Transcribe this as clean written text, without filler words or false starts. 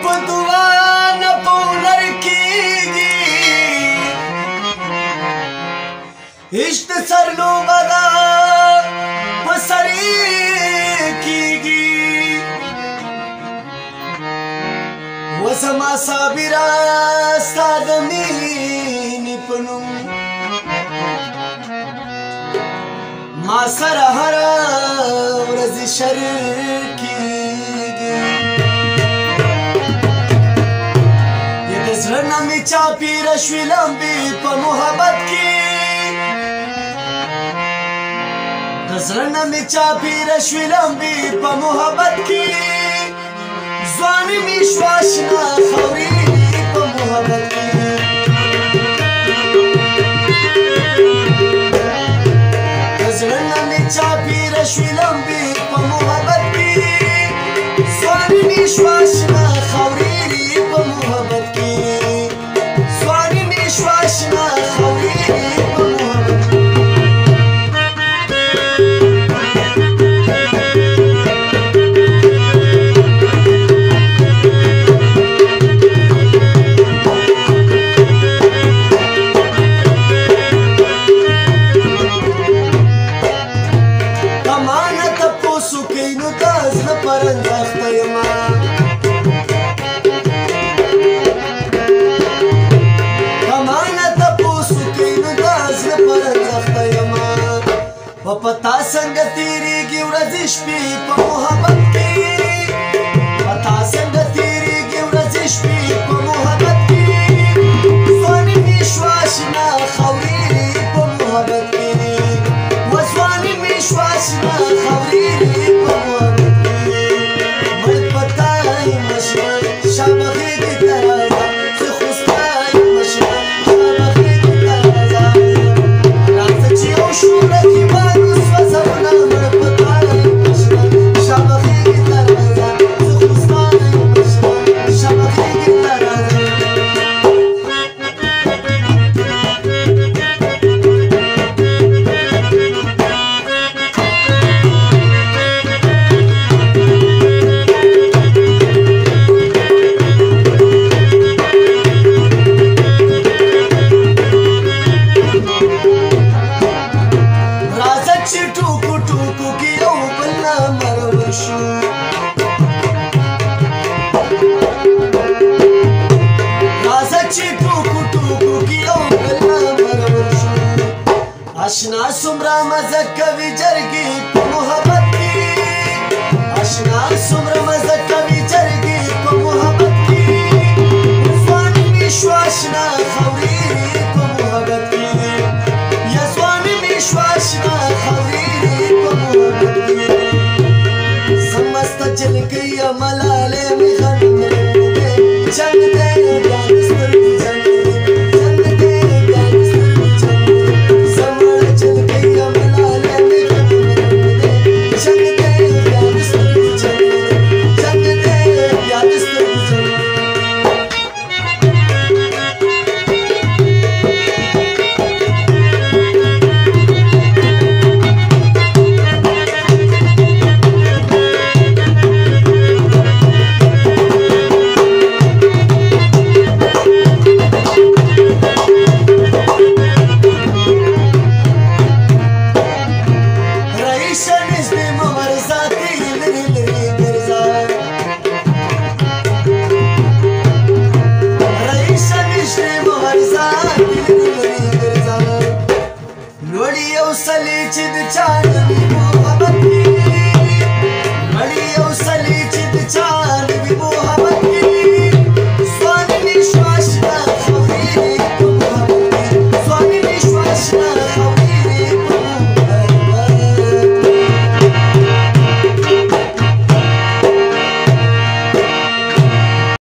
په دعا نه په هنر کېږي عشق سر لوبه ده په سر یې کېږي وزما صابره ستا د مینې په نوم ما سره هره ورځ شر کېږي د زړه نه مې چاپېره شوې لمبې په محبت کې د زړه نه مې چاپېره شوې لمبې په محبت کې ځواني مې شوه اشنا خورېږي په محبت کې د زړه نه مې چاپېره شوې لمبې په محبت کې ځواني مې شوه اشنا خورېږي په محبت کې ځواني مې شوه اشنا خورېږي په محبت کې پتا څنګه تیریږي ورځې شپې په محبت کې پتا څنګه تیریږي ورځې شپې په محبت کې ځواني مې شوه اشنا خورېږي په محبت کې ځواني مې شوه اشنا خورېږي په محبت کې مړ پتا یم اشنا شابه غېږې ته راځه زه خو ستا یم اشنا شابه غېږې ته راځه راځه چې یو شو رقیبان اشنا څومره مزه کوي جرګې په محبت کې اشنا څومره مزه کوي جرګې په محبت کې ځواني مې شوه اشنا خورېږي په محبت کې یا ځواني مې شوه اشنا خورېږي په محبت کې زه مسته جلګۍ یم ملالۍ مې غم دی جنګ دی بیا د سترګو جنګ دی چې د چا